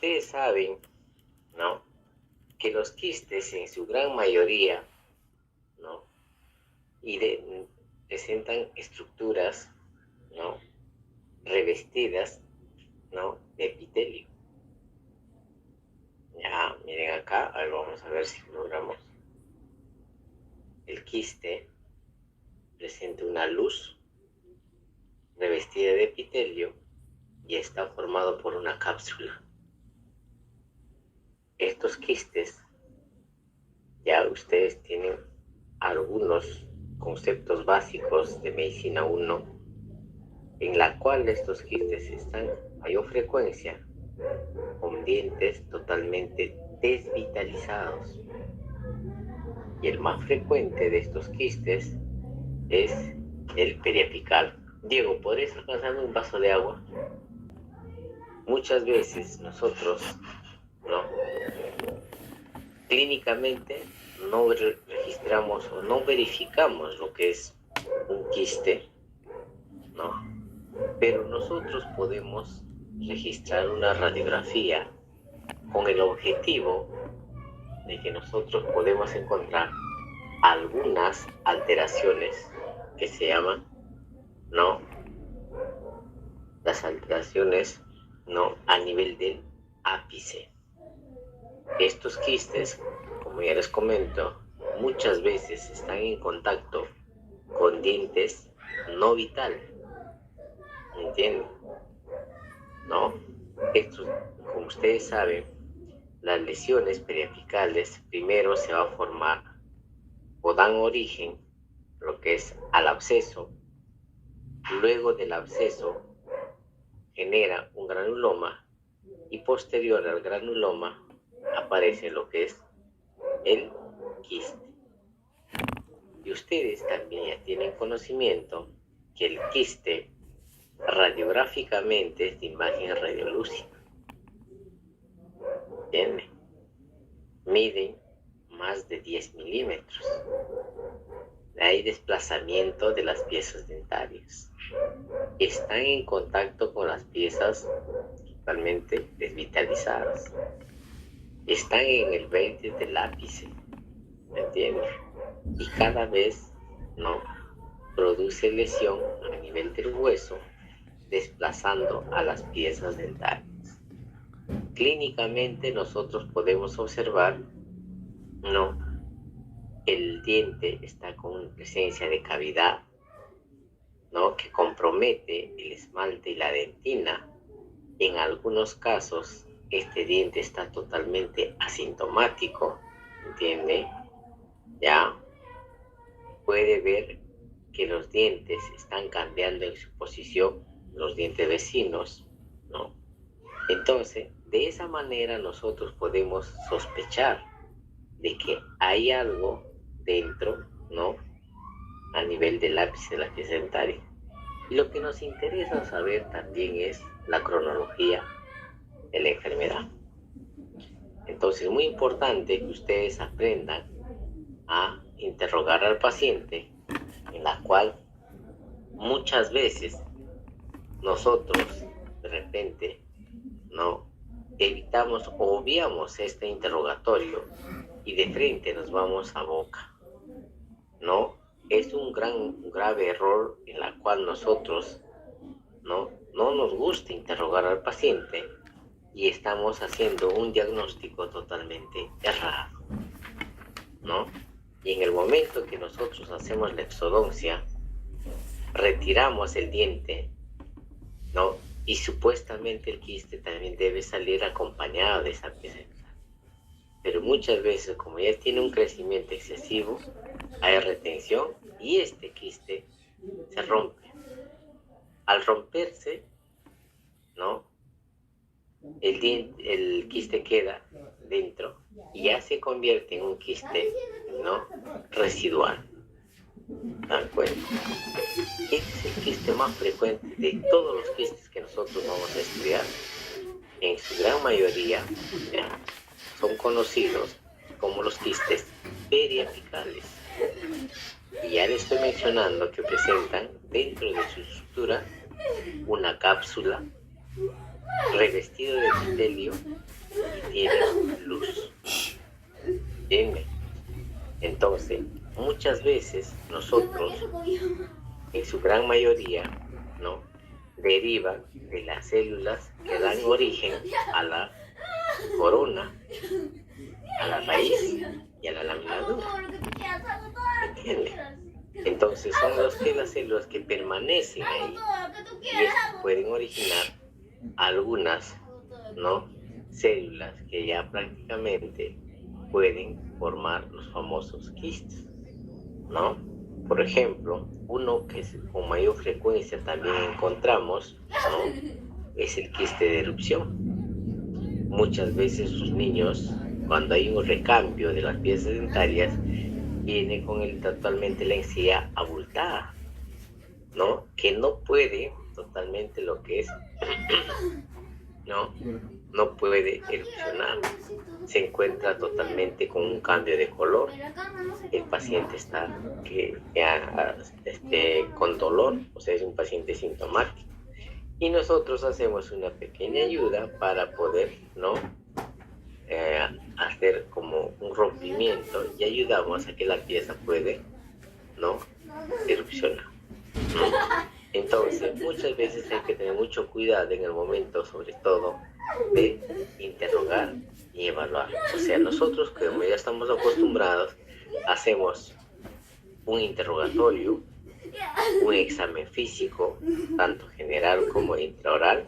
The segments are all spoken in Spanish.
ustedes saben, ¿no?, que los quistes en su gran mayoría, ¿no?, presentan estructuras, ¿no?, revestidas, ¿no?, de epitelio. Ya, miren acá, a ver, vamos a ver si logramos. El quiste presenta una luz revestida de epitelio y está formado por una cápsula. Estos quistes, ya ustedes tienen algunos conceptos básicos de medicina 1, en la cual estos quistes están a mayor frecuencia con dientes totalmente desvitalizados. Y el más frecuente de estos quistes es el periapical. Diego, ¿podrías alcanzarme un vaso de agua? Muchas veces nosotros, ¿no?, clínicamente no registramos o no verificamos lo que es un quiste, ¿no? Pero nosotros podemos registrar una radiografía con el objetivo de que nosotros podemos encontrar algunas alteraciones que se llaman, ¿no?, las alteraciones, ¿no?, a nivel del ápice. Estos quistes, como ya les comento, muchas veces están en contacto con dientes no vitales. ¿Entienden? ¿No? Estos, como ustedes saben, las lesiones periapicales primero se va a formar o dan origen lo que es al absceso. Luego del absceso genera un granuloma y posterior al granuloma aparece lo que es el quiste. Y ustedes también ya tienen conocimiento que el quiste radiográficamente es de imagen radiolúcida. ¿Entienden? Miden más de 10 milímetros. Hay desplazamiento de las piezas dentarias. Están en contacto con las piezas totalmente desvitalizadas. Están en el vértice del ápice. ¿Me entienden? Y cada vez, ¿no?, produce lesión a nivel del hueso, desplazando a las piezas dentarias. Clínicamente nosotros podemos observar, ¿no?, el diente está con presencia de cavidad, ¿no?, que compromete el esmalte y la dentina. En algunos casos este diente está totalmente asintomático, ¿entiende? Ya puede ver que los dientes están cambiando en su posición, los dientes vecinos, ¿no? Entonces, de esa manera nosotros podemos sospechar de que hay algo dentro, ¿no?, a nivel del ápice de la pieza dentaria. Y lo que nos interesa saber también es la cronología de la enfermedad. Entonces, es muy importante que ustedes aprendan a interrogar al paciente, en la cual muchas veces nosotros de repente, ¿no?, evitamos o obviamos este interrogatorio y de frente nos vamos a boca, ¿no? Es un grave error en la cual nosotros no nos gusta interrogar al paciente y estamos haciendo un diagnóstico totalmente errado, ¿no? Y en el momento que nosotros hacemos la exodoncia, retiramos el diente, ¿no?, y supuestamente el quiste también debe salir acompañado de esa pieza. Pero muchas veces, como ya tiene un crecimiento excesivo, hay retención y este quiste se rompe. Al romperse, ¿no?, el quiste queda dentro y ya se convierte en un quiste, ¿no?, residual. ¿Dan cuenta? Este es el quiste más frecuente de todos los quistes que nosotros vamos a estudiar. En su gran mayoría, ¿ya?, son conocidos como los quistes periapicales. Y ya les estoy mencionando que presentan dentro de su estructura una cápsula, revestido de epitelio y tiene luz. ¿Entienden? Entonces, muchas veces nosotros, en su gran mayoría, ¿no?, derivan de las células que dan origen a la corona, a la raíz y a la lámina dura. ¿Entiendes? Entonces son las células que permanecen ahí y estos pueden originar algunas, ¿no?, células que ya prácticamente pueden formar los famosos quistes, ¿no? Por ejemplo, uno que con mayor frecuencia también encontramos, ¿no?, es el quiste de erupción. Muchas veces los niños, cuando hay un recambio de las piezas dentarias, vienen con totalmente la encía abultada, ¿no?, que no puede totalmente lo que es, no puede erupcionar. Se encuentra totalmente con un cambio de color. El paciente está con dolor, o sea, es un paciente sintomático. Y nosotros hacemos una pequeña ayuda para poder, ¿no?, hacer como un rompimiento y ayudamos a que la pieza puede, ¿no?, erupcionar, ¿no? Entonces, muchas veces hay que tener mucho cuidado en el momento, sobre todo, de interrogar y evaluar. O sea, nosotros, como ya estamos acostumbrados, hacemos un interrogatorio, un examen físico, tanto general como intraoral,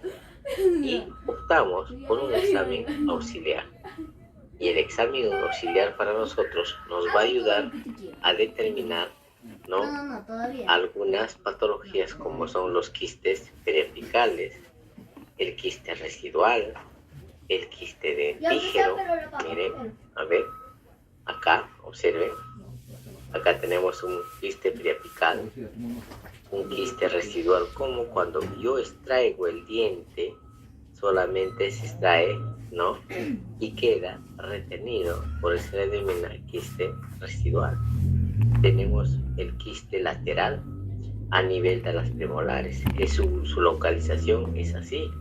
y optamos por un examen auxiliar. Y el examen auxiliar para nosotros nos va a ayudar a determinar, ¿no?, algunas patologías como son los quistes periapicales, el quiste residual, el quiste dentígero. Miren, a ver, acá, observen, acá tenemos un quiste periapical, un quiste residual, como cuando yo extraigo el diente, solamente se extrae, ¿no?, y queda retenido, por eso se denomina quiste residual. Tenemos el quiste lateral a nivel de las premolares, que su localización es así.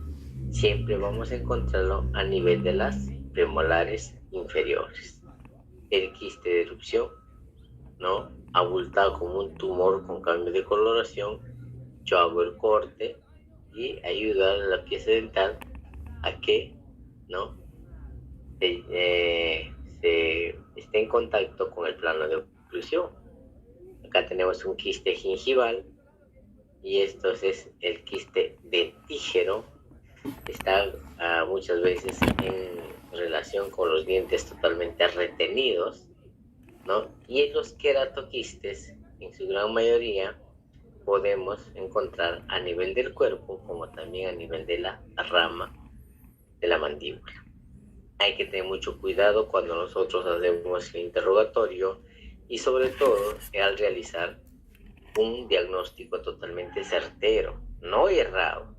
Siempre vamos a encontrarlo a nivel de las premolares inferiores. El quiste de erupción, ¿no?, abultado como un tumor con cambio de coloración, yo hago el corte y ayuda a la pieza dental a que, ¿no?, se esté en contacto con el plano de oclusión. Acá tenemos un quiste gingival y esto es el quiste dentígero. Está muchas veces en relación con los dientes totalmente retenidos, ¿no? Y los queratoquistes, en su gran mayoría, podemos encontrar a nivel del cuerpo como también a nivel de la rama de la mandíbula. Hay que tener mucho cuidado cuando nosotros hacemos el interrogatorio y sobre todo al realizar un diagnóstico totalmente certero, no errado.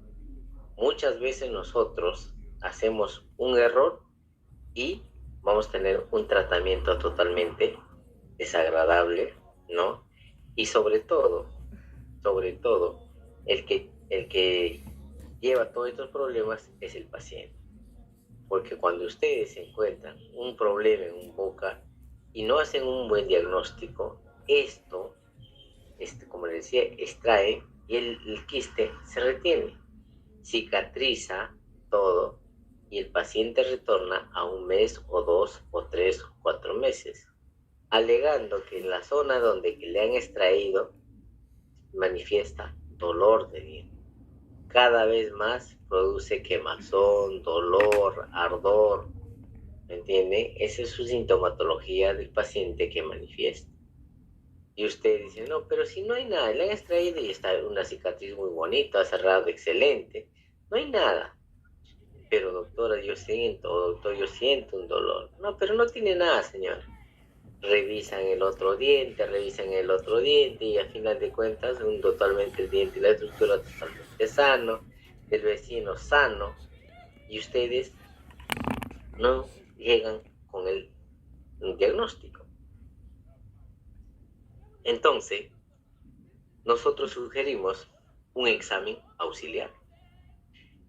Muchas veces nosotros hacemos un error y vamos a tener un tratamiento totalmente desagradable, ¿no? Y sobre todo, el que lleva todos estos problemas es el paciente. Porque cuando ustedes encuentran un problema en un boca y no hacen un buen diagnóstico, esto, como les decía, extrae y el quiste se retiene, cicatriza todo y el paciente retorna a 1 mes o 2 o 3 o 4 meses, alegando que en la zona donde le han extraído manifiesta dolor de diente. Cada vez más produce quemazón, dolor, ardor, ¿me entienden? Esa es su sintomatología del paciente que manifiesta. Y usted dice, no, pero si no hay nada, le han extraído y está una cicatriz muy bonita, cerrado, excelente, no hay nada. Pero doctora, doctor, yo siento un dolor. No, pero no tiene nada, señor. Revisan el otro diente y al final de cuentas totalmente el diente y la estructura totalmente sano, el vecino sano, y ustedes no llegan con el diagnóstico. Entonces, nosotros sugerimos un examen auxiliar.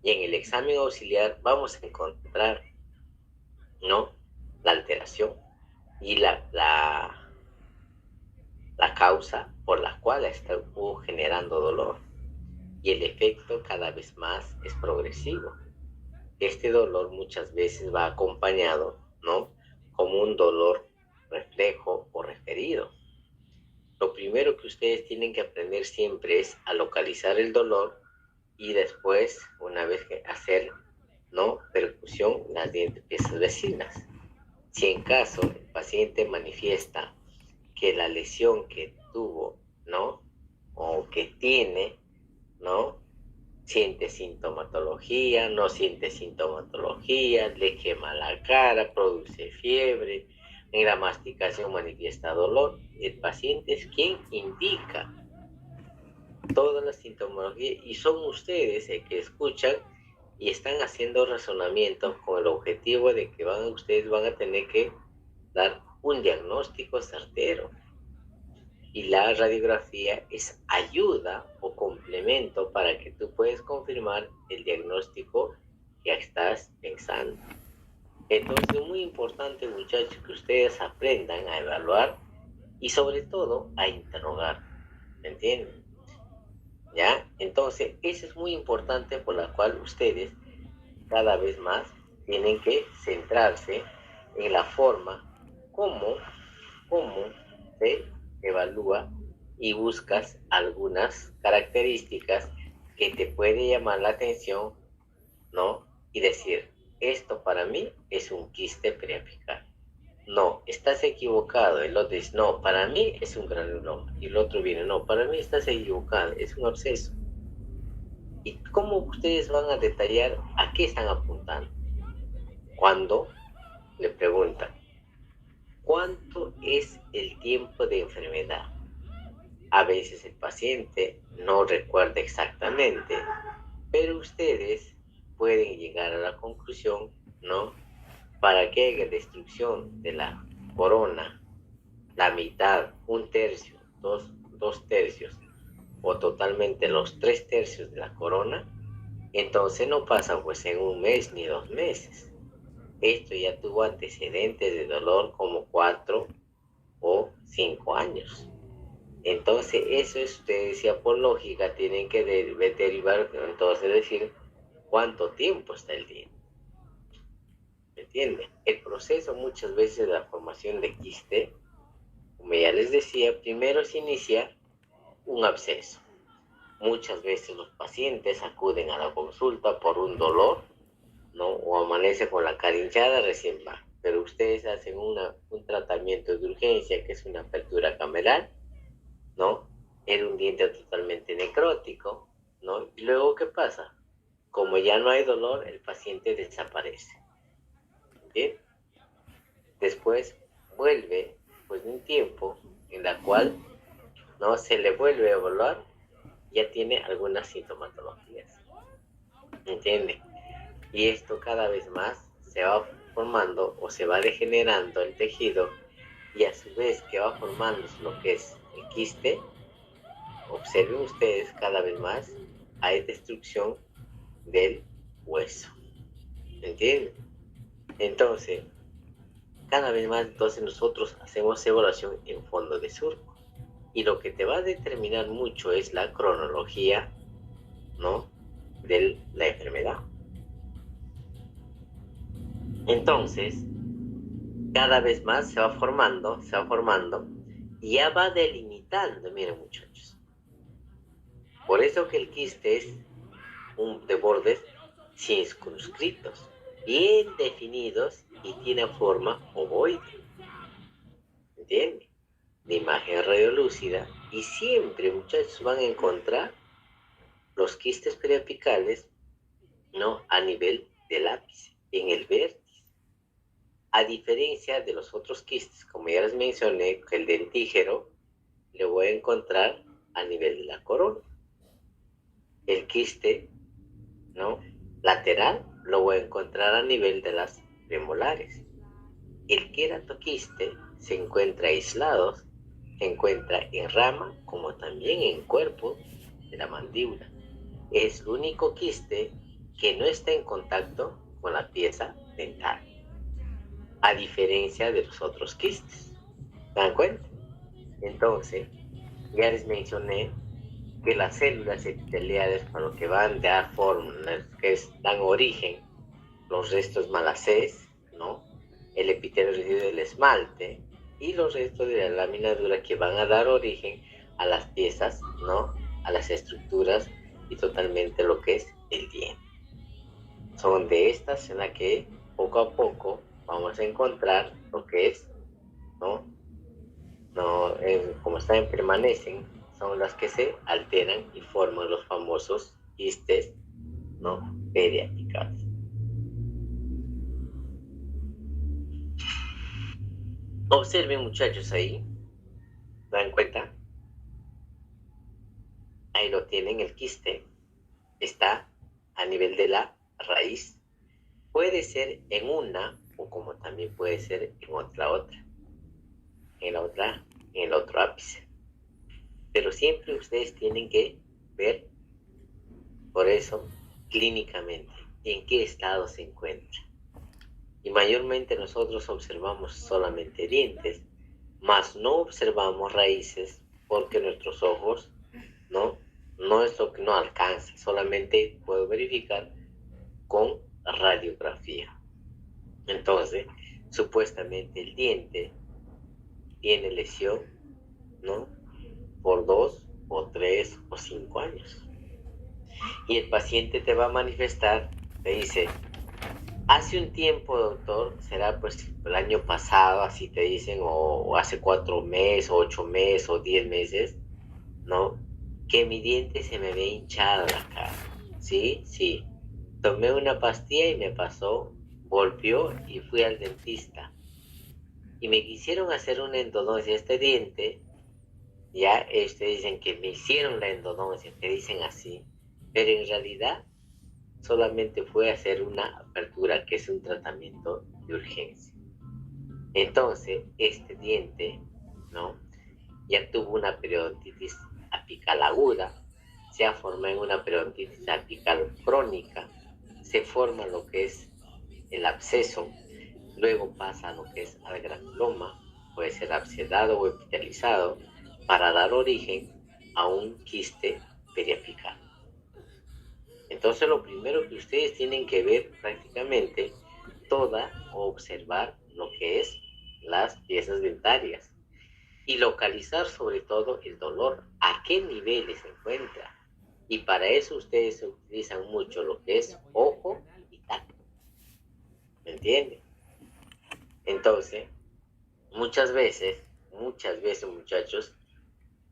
Y en el examen auxiliar vamos a encontrar, ¿no?, la alteración y la causa por la cual está generando dolor. Y el efecto cada vez más es progresivo. Este dolor muchas veces va acompañado, ¿no?, como un dolor reflejo o referido. Lo primero que ustedes tienen que aprender siempre es a localizar el dolor y después, una vez que hacer, ¿no?, percusión en las piezas vecinas. Si en caso el paciente manifiesta que la lesión que tuvo, ¿no?, o que tiene, ¿no?, siente sintomatología, no siente sintomatología, le quema la cara, produce fiebre, en la masticación manifiesta dolor, el paciente es quien indica toda la sintomatología y son ustedes el que escuchan y están haciendo razonamientos con el objetivo de que ustedes van a tener que dar un diagnóstico certero. Y la radiografía es ayuda o complemento para que tú puedas confirmar el diagnóstico que estás pensando. Entonces es muy importante, muchachos, que ustedes aprendan a evaluar y sobre todo a interrogar. ¿Me entienden? ¿Ya? Entonces, eso es muy importante por la cual ustedes cada vez más tienen que centrarse en la forma como se evalúa y buscas algunas características que te puede llamar la atención, ¿no? Y decir, esto para mí es un quiste preapical. No, estás equivocado. El otro dice, no, para mí es un granuloma. Y el otro viene, no, para mí estás equivocado, es un absceso. ¿Y cómo ustedes van a detallar a qué están apuntando? Cuando le preguntan, ¿cuánto es el tiempo de enfermedad? A veces el paciente no recuerda exactamente, pero ustedes pueden llegar a la conclusión, ¿no?, para que haya destrucción de la corona, la mitad, un tercio, dos tercios, o totalmente los 3/3 de la corona, entonces no pasa pues en un mes ni 2 meses. Esto ya tuvo antecedentes de dolor como 4 o 5 años. Entonces eso es, usted decía, por lógica, tienen que derivar, entonces decir cuánto tiempo está el diente. ¿Me entiende? El proceso muchas veces de la formación de quiste, como ya les decía, primero se inicia un absceso. Muchas veces los pacientes acuden a la consulta por un dolor, ¿no?, o amanece con la cara hinchada, recién va. Pero ustedes hacen un tratamiento de urgencia, que es una apertura cameral, ¿no? Era un diente totalmente necrótico, ¿no? Y luego, ¿qué pasa? Como ya no hay dolor, el paciente desaparece. ¿Bien? Después vuelve, pues, un tiempo en la cual, ¿no?, se le vuelve a evaluar, ya tiene algunas sintomatologías. ¿Entiende? Y esto cada vez más se va formando o se va degenerando el tejido, y a su vez que va formándose lo que es el quiste, observen ustedes cada vez más hay destrucción del hueso. ¿Entienden? Entonces, cada vez más entonces nosotros hacemos evaluación en fondo de surco. Y lo que te va a determinar mucho es la cronología, ¿no?, de la enfermedad. Entonces, cada vez más se va formando, y ya va delimitando, miren, muchachos. Por eso que el quiste es de bordes circunscritos, bien definidos y tiene forma ovoide. ¿Entienden? De imagen radiolúcida, y siempre, muchachos, van a encontrar los quistes periapicales, ¿no?, a nivel del ápice, en el vértice. A diferencia de los otros quistes, como ya les mencioné, que el dentígero le voy a encontrar a nivel de la corona. El quiste, ¿no?, lateral lo voy a encontrar a nivel de las premolares. El queratoquiste se encuentra aislado, se encuentra en rama como también en cuerpo de la mandíbula. Es el único quiste que no está en contacto con la pieza dental, a diferencia de los otros quistes. ¿Se dan cuenta? Entonces, ya les mencioné que las células epiteliales, para lo que van de dar forma, que dan origen, los restos malacés, ¿no? El epitelio residuo del esmalte y los restos de la lámina dura que van a dar origen a las piezas, ¿no? A las estructuras y totalmente lo que es el diente. Son de estas en las que poco a poco vamos a encontrar lo que es, ¿no? Como están, permanecen, son las que se alteran y forman los famosos quistes, ¿no? Periapicales. Observen, muchachos, ahí, ¿se dan cuenta? Ahí lo tienen, el quiste está a nivel de la raíz. Puede ser en una o como también puede ser en en el otro ápice. Pero siempre ustedes tienen que ver, por eso, clínicamente, en qué estado se encuentra. Y mayormente nosotros observamos solamente dientes, mas no observamos raíces porque nuestros ojos no es lo que no alcanza, solamente puedo verificar con radiografía. Entonces, supuestamente el diente tiene lesión, ¿no? Por 2 o 3 o 5 años. Y el paciente te va a manifestar, te dice, hace un tiempo, doctor, será pues el año pasado, así te dicen, o hace 4 meses, 8 meses o 10 meses, ¿no? Que mi diente se me ve hinchada la cara. Sí, sí. Tomé una pastilla y me pasó, golpeó y fui al dentista. Y me quisieron hacer una endodoncia de este diente. Ya dicen que me hicieron la endodoncia, te dicen así. Pero en realidad solamente fue hacer una apertura, que es un tratamiento de urgencia. Entonces, este diente, ¿no? Ya tuvo una periodontitis apical aguda, se ha formado en una periodontitis apical crónica, se forma lo que es el absceso, luego pasa a lo que es al granuloma, puede ser abscedado o epitelializado, para dar origen a un quiste periapical. Entonces lo primero que ustedes tienen que ver prácticamente o observar lo que es las piezas dentarias y localizar sobre todo el dolor, a qué niveles se encuentra. Y para eso ustedes utilizan mucho lo que es ojo y tacto. ¿Me entienden? Entonces, muchas veces, muchachos,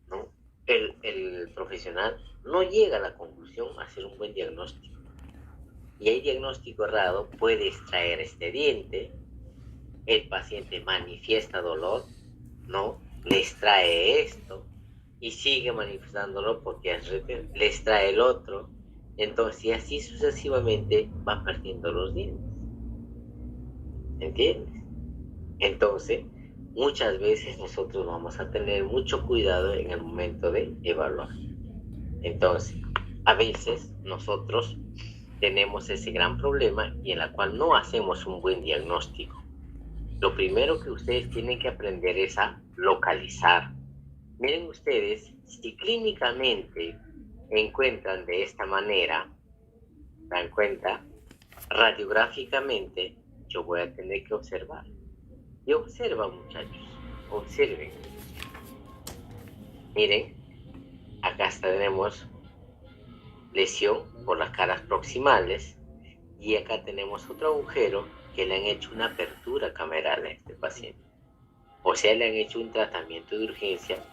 ¿no? El profesional no llega a la conclusión a hacer un buen diagnóstico. Y hay diagnóstico errado, puede extraer este diente, el paciente manifiesta dolor, ¿no? Le extrae esto y sigue manifestándolo porque le extrae el otro. Entonces, así sucesivamente va perdiendo los dientes. ¿Entiendes? Entonces, muchas veces nosotros vamos a tener mucho cuidado en el momento de evaluar. Entonces, a veces nosotros tenemos ese gran problema y en la cual no hacemos un buen diagnóstico. Lo primero que ustedes tienen que aprender es a localizar. Miren ustedes, si clínicamente encuentran de esta manera, dan cuenta, radiográficamente yo voy a tener que observar. Y observa, muchachos, observen. Miren, acá tenemos lesión por las caras proximales y acá tenemos otro agujero que le han hecho una apertura cameral a este paciente. O sea, le han hecho un tratamiento de urgencia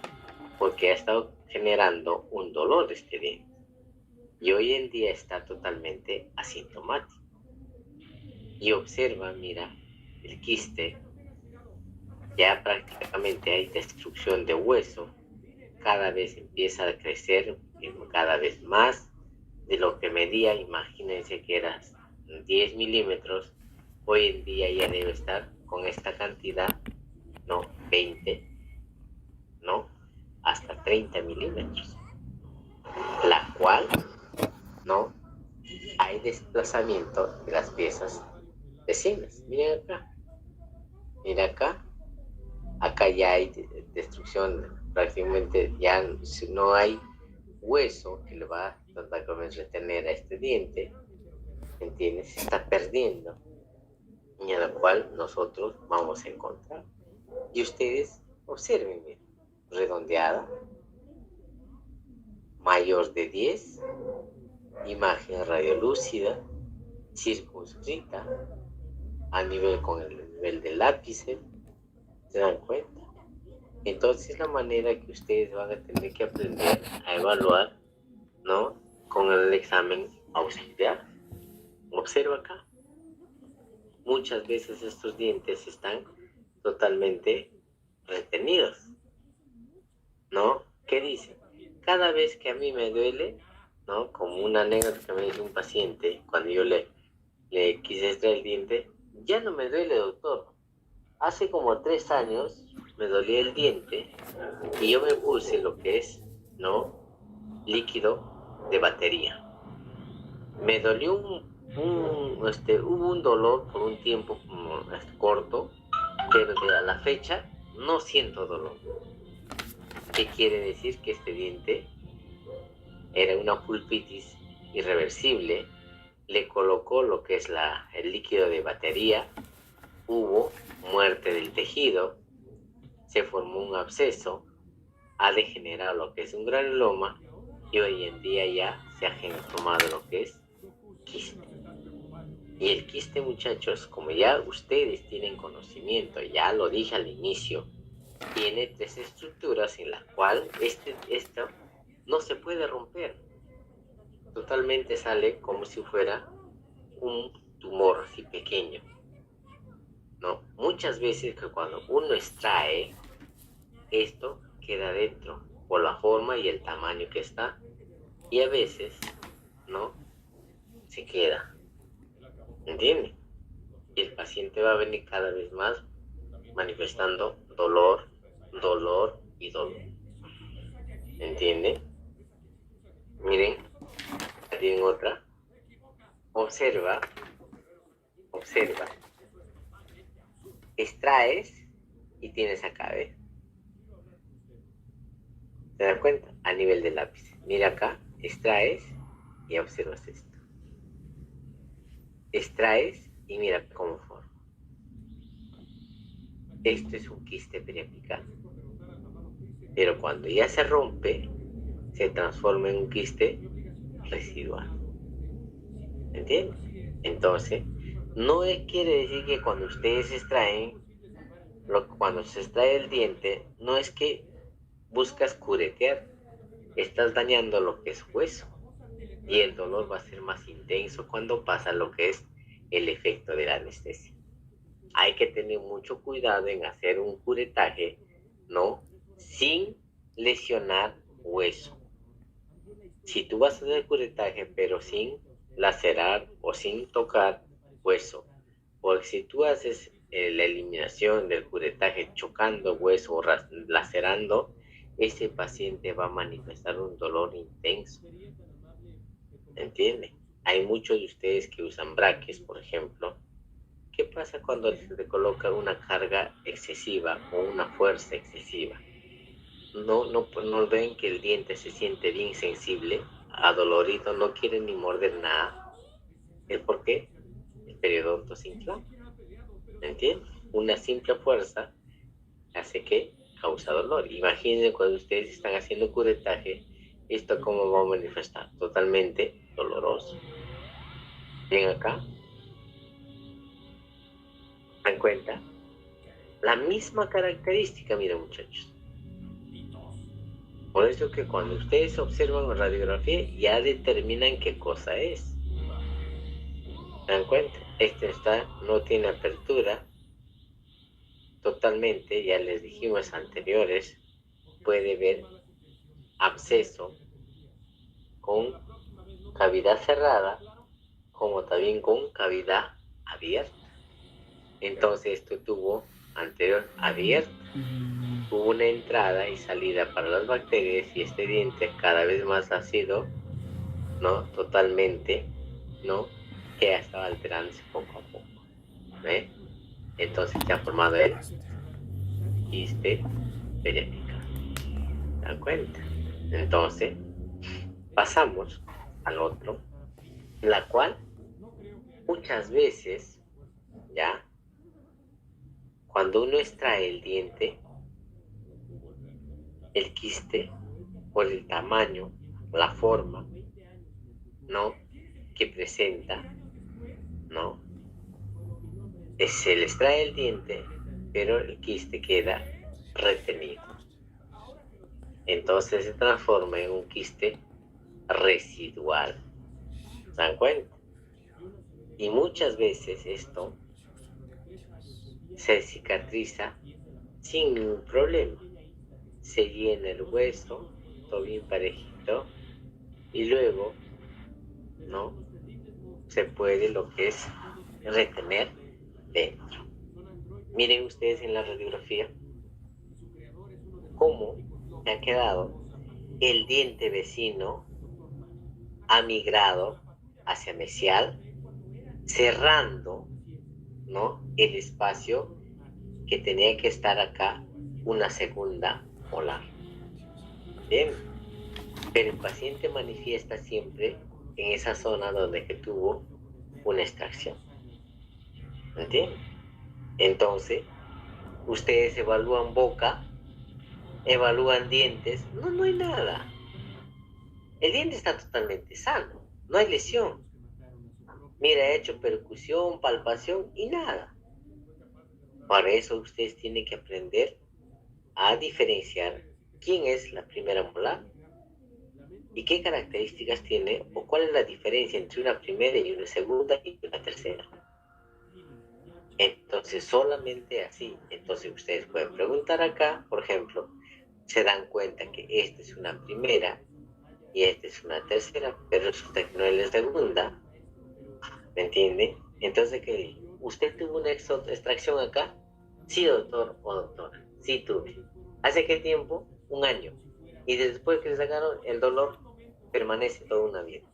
porque ha estado generando un dolor de este diente. Y hoy en día está totalmente asintomático. Y observa, mira, el quiste, ya prácticamente hay destrucción de hueso, cada vez empieza a crecer cada vez más de lo que medía. Imagínense que era 10 milímetros, hoy en día ya debe estar con esta cantidad, no 20, no hasta 30 milímetros, la cual no hay desplazamiento de las piezas vecinas. Miren acá, mira acá, acá ya hay destrucción, prácticamente ya no hay hueso que le va a tratar de retener a este diente, ¿entiendes? Se está perdiendo, y a la cual nosotros vamos a encontrar. Y ustedes observen, miren, redondeada, mayor de 10, imagen radiolúcida, circunscrita, a nivel con el nivel del lápice, ¿se dan cuenta? Entonces es la manera que ustedes van a tener que aprender a evaluar, ¿no? Con el examen auxiliar. Observa acá. Muchas veces estos dientes están totalmente retenidos, ¿no? ¿Qué dice? Cada vez que a mí me duele, ¿no? Como una anécdota que me dijo un paciente cuando yo le quise extraer el diente, ya no me duele, doctor. Hace como 3 años me dolía el diente y yo me puse lo que es, ¿no? Líquido de batería. Me dolió hubo un dolor por un tiempo corto, pero a la fecha no siento dolor. ¿Qué quiere decir? Que este diente era una pulpitis irreversible, le colocó lo que es el líquido de batería, hubo muerte del tejido, se formó un absceso, ha degenerado lo que es un granuloma y hoy en día ya se ha formado lo que es quiste. Y el quiste, muchachos, como ya ustedes tienen conocimiento, ya lo dije al inicio, tiene 3 estructuras en las cuales esto no se puede romper. Totalmente sale como si fuera un tumor así pequeño, ¿no? Muchas veces que cuando uno extrae, esto queda dentro por la forma y el tamaño que está, y a veces, ¿no? Se queda, ¿entiende? Y el paciente va a venir cada vez más manifestando dolor, dolor y dolor, ¿entiende? Miren, tienen otra. Observa, extraes y tienes acá, ¿ves? ¿Te das cuenta? A nivel del lápiz. Mira acá, extraes y observas esto. Extraes y mira cómo forma. Esto es un quiste periapical. Pero cuando ya se rompe, se transforma en un quiste residual. ¿Entiendes? Entonces, no quiere decir que cuando ustedes extraen, cuando se extrae el diente, no es que buscas curetear, estás dañando lo que es hueso. Y el dolor va a ser más intenso cuando pasa lo que es el efecto de la anestesia. Hay que tener mucho cuidado en hacer un curetaje, ¿no? Sin lesionar hueso. Si tú vas a hacer curetaje, pero sin lacerar o sin tocar hueso, porque si tú haces la eliminación del curetaje chocando hueso o lacerando, ese paciente va a manifestar un dolor intenso. ¿Entiende? Hay muchos de ustedes que usan braques, por ejemplo. ¿Qué pasa cuando se le coloca una carga excesiva o una fuerza excesiva? No ven que el diente se siente bien sensible, adolorido, no quiere ni morder nada. ¿Es por qué? El periodonto se inflama. ¿Entiendes? Una simple fuerza hace que causa dolor. Imaginen cuando ustedes están haciendo curetaje, esto cómo va a manifestar, totalmente doloroso. Bien acá, dan cuenta, la misma característica, miren muchachos. Por eso que cuando ustedes observan la radiografía ya determinan qué cosa es. ¿Se dan cuenta? No tiene apertura totalmente, ya les dijimos anteriores, puede ver absceso con cavidad cerrada como también con cavidad abierta. Entonces esto tuvo anterior abierto, hubo una entrada y salida para las bacterias y este diente cada vez más ha sido, ¿no? Totalmente ¿no? Que ya estaba alterándose poco a poco, ¿ve? Entonces se ha formado el quiste periódica. ¿Se dan cuenta? Entonces, pasamos al otro, en la cual muchas veces, ya, cuando uno extrae el diente, el quiste, por el tamaño, la forma, ¿no? Que presenta, ¿no? Se le extrae el diente, pero el quiste queda retenido. Entonces se transforma en un quiste residual. ¿Se dan cuenta? Y muchas veces esto se cicatriza sin ningún problema. Se llena el hueso, todo bien parejito, y luego, ¿no? Se puede lo que es retener dentro. Miren ustedes en la radiografía cómo se ha quedado el diente vecino, ha migrado hacia mesial, cerrando, ¿no? El espacio que tenía que estar acá, una segunda molar. Bien, pero el paciente manifiesta siempre en esa zona donde que tuvo una extracción. ¿Entienden? Entonces, ustedes evalúan boca, evalúan dientes, no hay nada. El diente está totalmente sano, no hay lesión. Mira, he hecho percusión, palpación y nada. Para eso ustedes tienen que aprender a diferenciar quién es la primera molar y qué características tiene o cuál es la diferencia entre una primera y una segunda y una tercera. Entonces, solamente así. Entonces, ustedes pueden preguntar acá, por ejemplo, se dan cuenta que esta es una primera y esta es una tercera, pero resulta que no es la segunda. ¿Me entiende? Entonces, ¿qué? ¿Usted tuvo una extracción acá? Sí, doctor o doctora. Sí, tuve. ¿Hace qué tiempo? Un año. Y después que le sacaron, el dolor permanece toda una vida.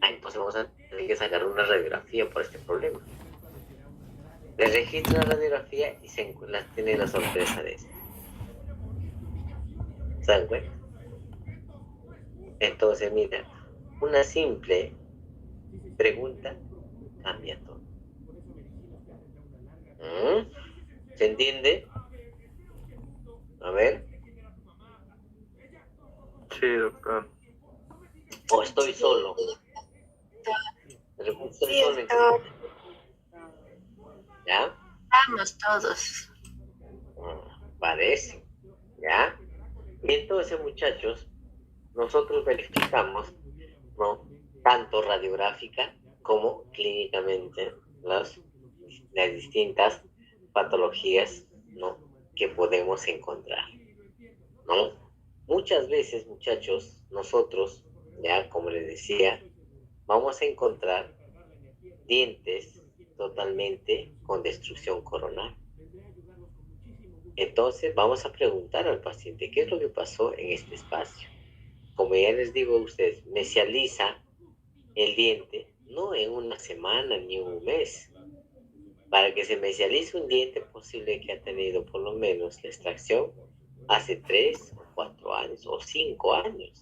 Entonces vamos a tener que sacar una radiografía por este problema. Le registra la radiografía y tiene la sorpresa de esto. ¿Se dan cuenta? Entonces, mira, una simple pregunta cambia todo. ¿Se entiende? A ver. Sí, doctor. O estoy solo. Estoy Sí, solo. doctor. ¿Ya? Vamos todos. Parece. ¿Ya? Y entonces, muchachos, nosotros verificamos, ¿no? Tanto radiográfica como clínicamente las distintas patologías, ¿no? Que podemos encontrar, ¿no? Muchas veces, muchachos, nosotros, ya como les decía, vamos a encontrar dientes totalmente con destrucción coronal. Entonces vamos a preguntar al paciente qué es lo que pasó en este espacio. Como ya les digo a ustedes, mesializa el diente no en una semana ni un mes. Para que se mesialice un diente, posible que ha tenido por lo menos la extracción hace 3 o 4 años o 5 años.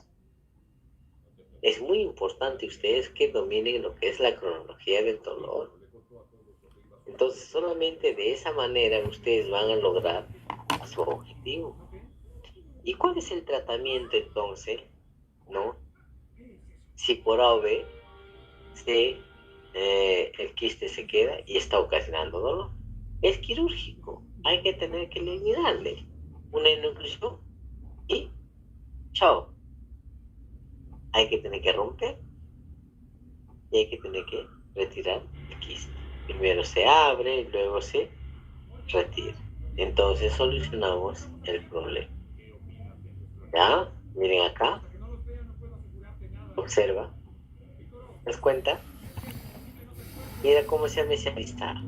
Es muy importante ustedes que dominen lo que es la cronología del dolor. Entonces, solamente de esa manera ustedes van a lograr su objetivo. ¿Y cuál es el tratamiento entonces? ¿No? Si por A o B el quiste se queda y está ocasionando dolor. Es quirúrgico. Hay que tener que eliminarle una enucleación y chao. Hay que tener que romper y hay que tener que retirar el quiste. Primero se abre, luego se retira. Entonces solucionamos el problema. ¿Ya? Miren acá. Observa. ¿Te das cuenta? Mira cómo se ha mesializado.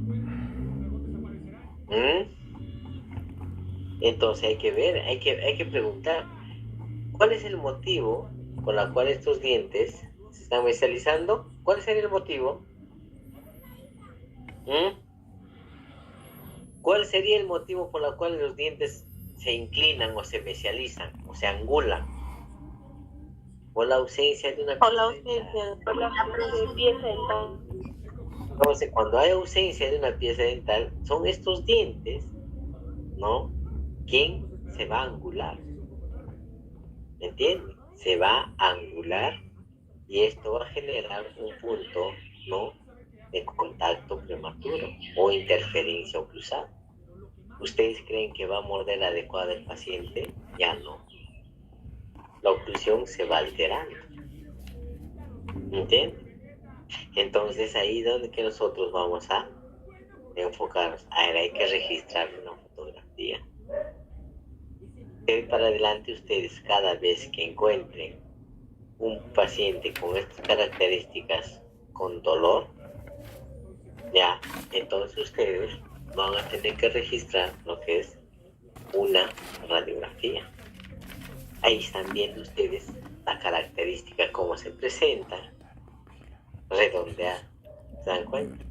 Entonces hay que ver, hay que preguntar, ¿cuál es el motivo por el cual estos dientes están especializando. ¿Cuál sería el motivo? ¿Cuál sería el motivo por el cual los dientes se inclinan o se especializan o se angulan? Por la ausencia de una Por la pieza ausencia dental. de pieza dental. Entonces, cuando hay ausencia de una pieza dental, son estos dientes, ¿no? ¿Quién se va a angular? ¿Me entiendes? Se va a angular y esto va a generar un punto, ¿no?, de contacto prematuro o interferencia oclusal. ¿Ustedes creen que va a morder adecuada el paciente? Ya no. La oclusión se va alterando. ¿Entiendes? Entonces ahí es donde que nosotros vamos a enfocarnos. Ahora hay que registrar una fotografía. De hoy para adelante ustedes, cada vez que encuentren un paciente con estas características con dolor, ya, entonces ustedes van a tener que registrar lo que es una radiografía. Ahí están viendo ustedes la característica, cómo se presenta, redondear. ¿Se dan cuenta?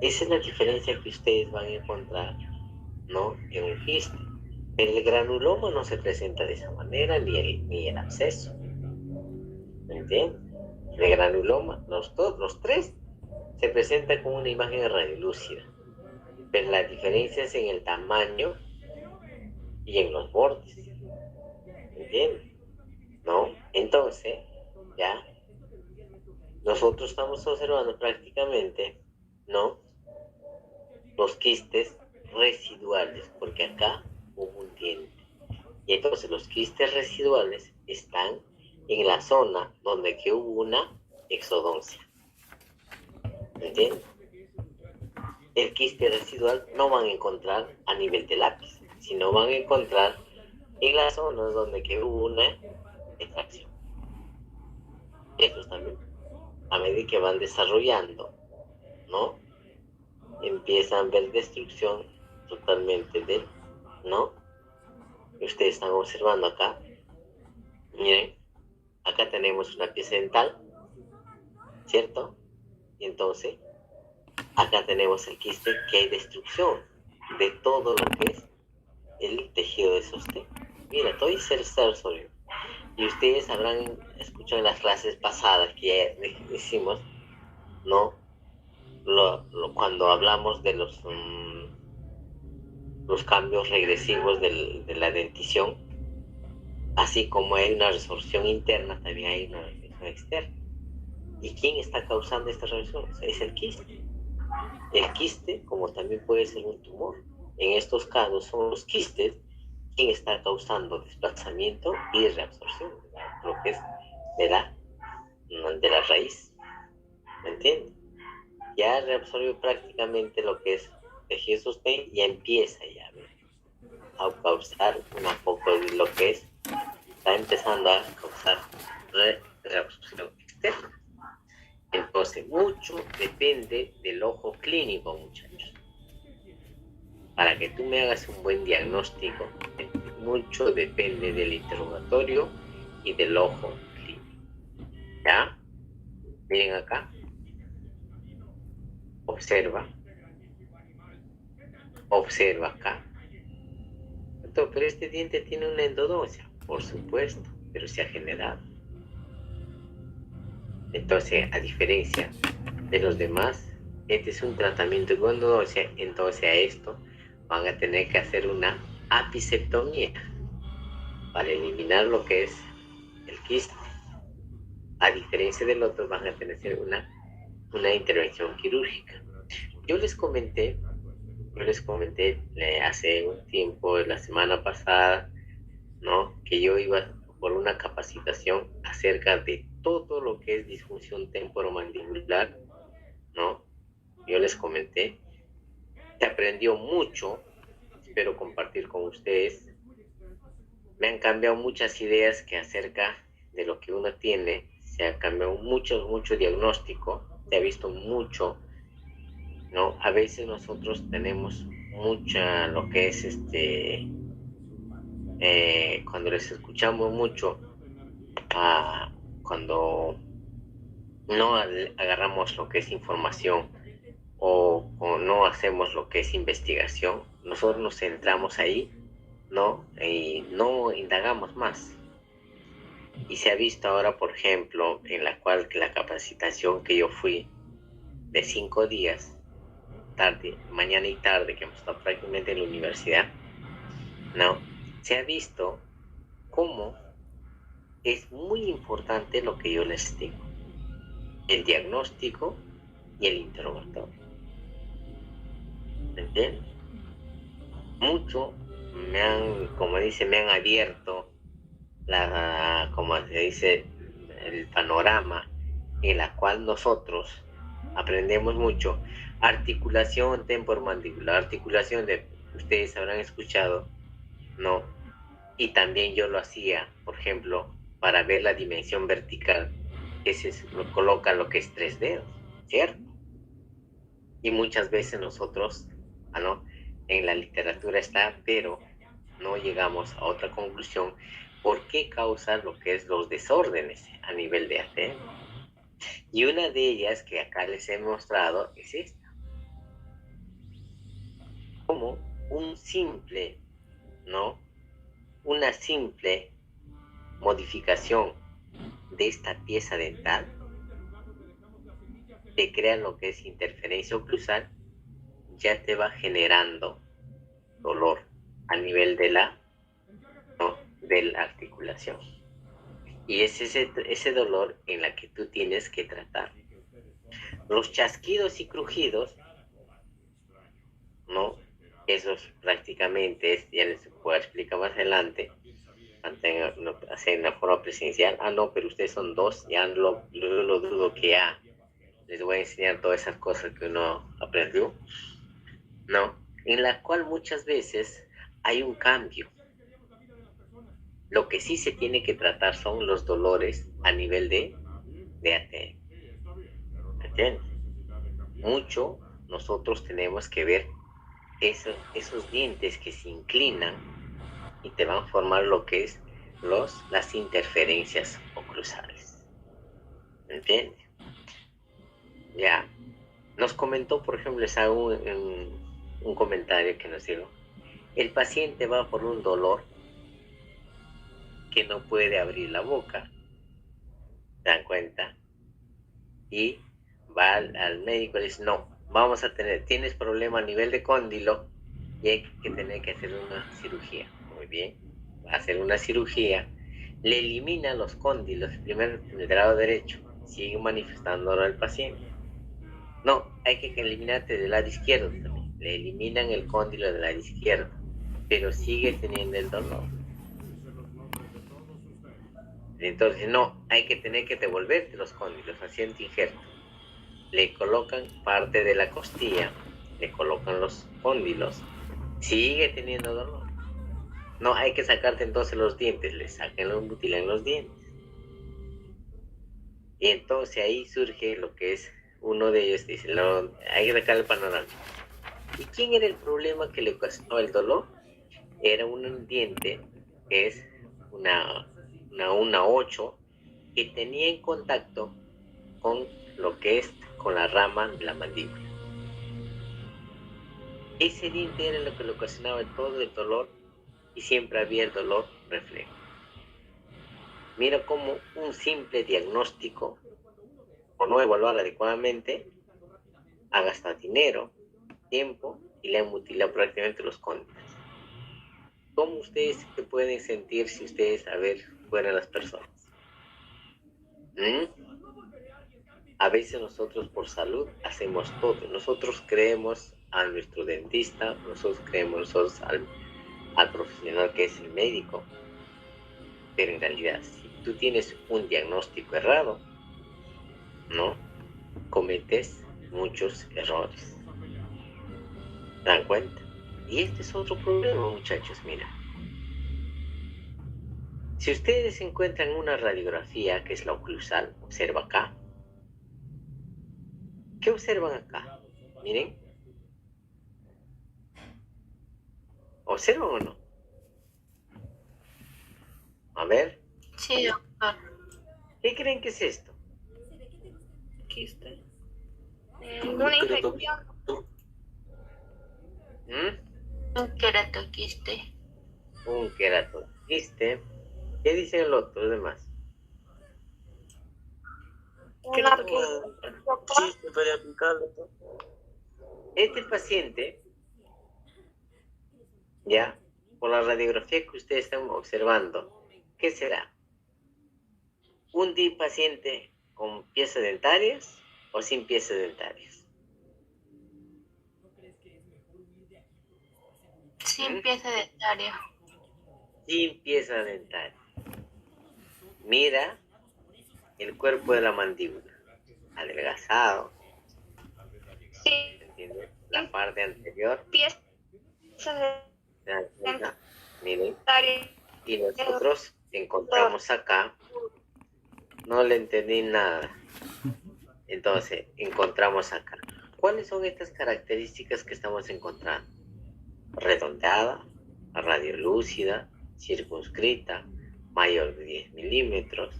Esa es la diferencia que ustedes van a encontrar, ¿no?, en un quiste. El granuloma no se presenta de esa manera, ni el absceso. ¿Me entiendes? El granuloma, los tres, se presenta con una imagen radiolúcida. Pero la diferencia es en el tamaño y en los bordes. ¿Me entiendes? ¿No? Entonces, ya, nosotros estamos observando prácticamente, ¿no?, los quistes residuales, porque acá hubo un diente. Y entonces los quistes residuales están en la zona donde que hubo una exodoncia. ¿Me entiendes? El quiste residual no van a encontrar a nivel de lápiz, sino van a encontrar en las zonas donde que hubo una extracción. Estos también, a medida que van desarrollando, ¿no?, empiezan a ver destrucción totalmente del, ¿no? Ustedes están observando acá, miren, acá tenemos una pieza dental, ¿cierto? Y entonces, acá tenemos el quiste, que hay destrucción de todo lo que es el tejido de sostén. Mira, todo es el sólido. Y ustedes habrán escuchado en las clases pasadas que ya hicimos, ¿no?, cuando hablamos de los cambios regresivos de la dentición, así como hay una resorción interna, también hay una resorción externa. ¿Y quién está causando esta resorción? Es el quiste. El quiste, como también puede ser un tumor, en estos casos son los quistes quien está causando desplazamiento y reabsorción, lo que es de la raíz. ¿Me entiendes? Ya reabsorbió prácticamente lo que es tejido sostén, y empieza ya a causar un poco de lo que es, está empezando a causar reabsorción externa. Entonces, mucho depende del ojo clínico, muchachos. Para que tú me hagas un buen diagnóstico, mucho depende del interrogatorio y del ojo clínico. ¿Ya? Miren acá. Observa acá. Pero este diente tiene una endodoncia, por supuesto, pero se ha generado. Entonces, a diferencia de los demás, este es un tratamiento con endodoncia. Entonces a esto van a tener que hacer una apicectomía para eliminar lo que es el quiste. A diferencia del otro, van a tener que hacer una intervención quirúrgica. Yo les comenté hace un tiempo, la semana pasada, ¿no?, que yo iba por una capacitación acerca de todo lo que es disfunción temporomandibular, ¿no? Yo les comenté, se aprendió mucho, espero compartir con ustedes. Me han cambiado muchas ideas que acerca de lo que uno tiene, se ha cambiado mucho diagnóstico, se ha visto mucho, ¿no? A veces nosotros tenemos mucha, lo que es cuando les escuchamos mucho cuando no agarramos lo que es información o no hacemos lo que es investigación, nosotros nos centramos ahí, ¿no? Y no indagamos más. Y se ha visto ahora, por ejemplo, en la cual la capacitación que yo fui de 5 días, tarde, mañana y tarde, que hemos estado prácticamente en la universidad, ¿no? Se ha visto cómo es muy importante lo que yo les digo, el diagnóstico y el interrogatorio. ¿Me entiendes? Mucho me han abierto como se dice, el panorama en la cual nosotros aprendemos mucho. Articulación temporomandibular, articulación de, ustedes habrán escuchado, ¿no? Y también yo lo hacía, por ejemplo, para ver la dimensión vertical, lo coloca lo que es 3 dedos, ¿cierto? Y muchas veces nosotros, ¿no? En la literatura está, pero no llegamos a otra conclusión. ¿Por qué causa lo que es los desórdenes a nivel de ATM? Y una de ellas que acá les he mostrado es esta. Como un simple, ¿no? Una simple modificación de esta pieza dental te crea lo que es interferencia oclusal, ya te va generando dolor a nivel de ¿no? de la articulación. Y es ese dolor en la que tú tienes que tratar. Los chasquidos y crujidos, ¿no? Esos prácticamente, ya les puedo explicar más adelante, en la forma presencial. No, pero ustedes son dos, ya lo dudo que ya les voy a enseñar todas esas cosas que uno aprendió, ¿no? En la cual muchas veces hay un cambio. Lo que sí se tiene que tratar son los dolores a nivel de ATM. ¿Entiendes? Mucho nosotros tenemos que ver esos dientes que se inclinan y te van a formar lo que es las interferencias oclusales. ¿Entiendes? Ya. Nos comentó, por ejemplo, les hago un comentario que nos dijo, el paciente va por un dolor que no puede abrir la boca, ¿se dan cuenta? Y va al médico y dice, no, tienes problema a nivel de cóndilo y hay que tener que hacer una cirugía. Muy bien, va a hacer una cirugía, le elimina los cóndilos, primero del lado derecho, sigue manifestándolo al paciente. No, hay que eliminarte del lado izquierdo también. Le eliminan el cóndilo del lado izquierdo, pero sigue teniendo el dolor. Entonces, no, hay que tener que devolverte los cóndilos, haciendo injerto. Le colocan parte de la costilla, le colocan los cóndilos, sigue teniendo dolor. No, hay que sacarte entonces los dientes, mutilan los dientes. Y entonces ahí surge lo que es uno de ellos, dice, no, hay que sacar el panorama. ¿Y quién era el problema que le causaba el dolor? Era un diente que es una 8 que tenía en contacto con lo que es con la rama de la mandíbula. Ese diente era lo que le ocasionaba todo el dolor y siempre había el dolor reflejo. Mira cómo un simple diagnóstico o no evaluar adecuadamente ha gastado dinero, tiempo y le han mutilado prácticamente los cóndilos. ¿Cómo ustedes se pueden sentir si ustedes, fueran las personas? A veces nosotros por salud hacemos todo. Nosotros creemos a nuestro dentista, nosotros creemos al profesional que es el médico. Pero en realidad, si tú tienes un diagnóstico errado, ¿no? Cometes muchos errores. ¿Se dan cuenta? Y este es otro problema, muchachos, mira. Si ustedes encuentran una radiografía que es la oclusal, observa acá. ¿Qué observan acá? Miren. ¿Observan o no? A ver. Sí, doctor. ¿Qué creen que es esto? Quiste. Una infección. Un queratoquiste. Un queratoquiste. ¿Qué dicen los otros demás? Una Quiste periapical, doctor. Este paciente, ya, por la radiografía que ustedes están observando, ¿qué será? ¿Un paciente con piezas dentarias o sin piezas dentarias? sin pieza dentaria. Sin pieza dentaria. Mira el cuerpo de la mandíbula, adelgazado, Sí, ¿entiendes? La parte anterior, pieza ¿se dan cuenta? Miren, dentaria. y nosotros encontramos acá, no le entendí nada. Entonces, encontramos acá. ¿Cuáles son estas características que estamos encontrando? Redondeada, radiolúcida, circunscrita, mayor de 10 milímetros.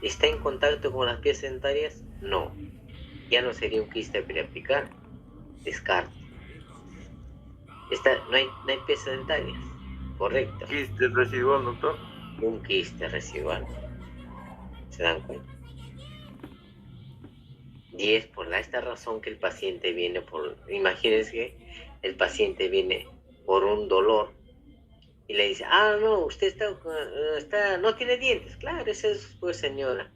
¿Está en contacto con las piezas dentarias? No. Ya no sería un quiste periapical. Descarto. No hay piezas dentarias. Correcto. Quiste residual, doctor. Un quiste residual. ¿Se dan cuenta? Y es por esta razón que el paciente viene imagínense que el paciente viene por un dolor y le dice, no, usted no tiene dientes. Claro, eso es, pues señora.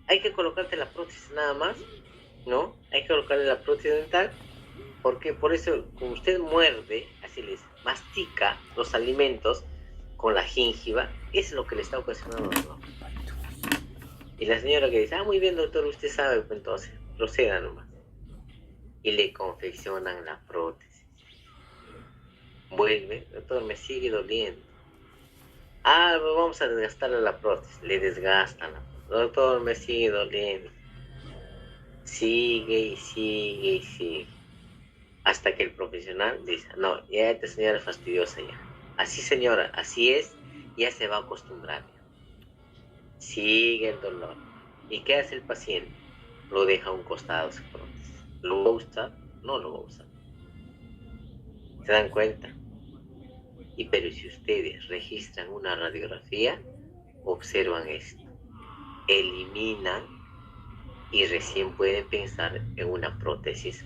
Hay que colocarte la prótesis nada más, ¿no? Hay que colocarle la prótesis dental, porque por eso, como usted muerde, así les mastica los alimentos con la gingiva, eso es lo que le está ocasionando dolor. Y la señora que dice, muy bien, doctor, usted sabe, pues entonces, proceda nomás. Y le confeccionan la prótesis. Vuelve, doctor, me sigue doliendo. Pues vamos a desgastarle la prótesis. Le desgastan la prótesis. Doctor, me sigue doliendo. Sigue y sigue y sigue. Hasta que el profesional dice, no, ya esta señora es fastidiosa ya. Así señora, así es, ya se va a acostumbrar. Sigue el dolor. ¿Y qué hace el paciente? Lo deja a un costado su prótesis. ¿Lo va a usar? No lo va a usar. ¿Se dan cuenta? Pero si ustedes registran una radiografía, observan esto. Eliminan y recién pueden pensar en una prótesis.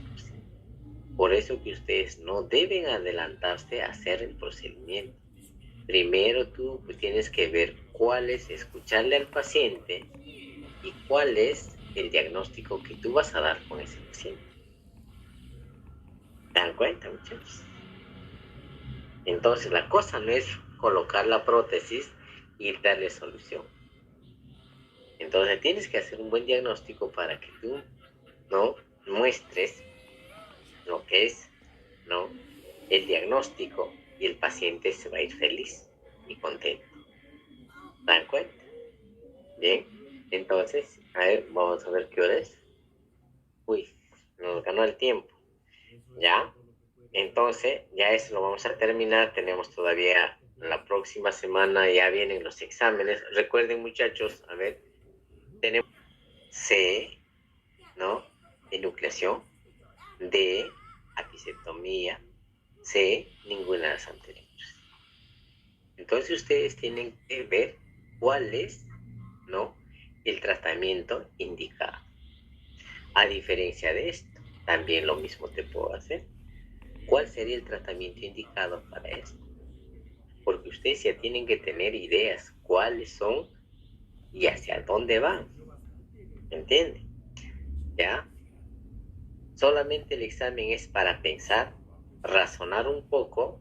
Por eso que ustedes no deben adelantarse a hacer el procedimiento. Primero tú tienes que ver escucharle al paciente y cuál es el diagnóstico que tú vas a dar con ese paciente. ¿Se dan cuenta, muchachos? Entonces la cosa no es colocar la prótesis y darle solución. Entonces tienes que hacer un buen diagnóstico para que tú no muestres lo que es, ¿no?, el diagnóstico, y el paciente se va a ir feliz y contento. ¿Se dan cuenta? Bien, entonces, a ver, vamos a ver qué hora es. Nos ganó el tiempo. ¿Ya? Entonces, ya eso lo vamos a terminar. Tenemos todavía la próxima semana, ya vienen los exámenes. Recuerden, muchachos, a ver, tenemos C, ¿no?, enucleación, D, apicectomía, C, ninguna de las anteriores. Entonces ustedes tienen que ver cuál es, ¿no?, el tratamiento indicado. A diferencia de esto, también lo mismo te puedo hacer. ¿Cuál sería el tratamiento indicado para esto? Porque ustedes ya tienen que tener ideas cuáles son y hacia dónde van. ¿Entienden? ¿Ya? Solamente el examen es para pensar, razonar un poco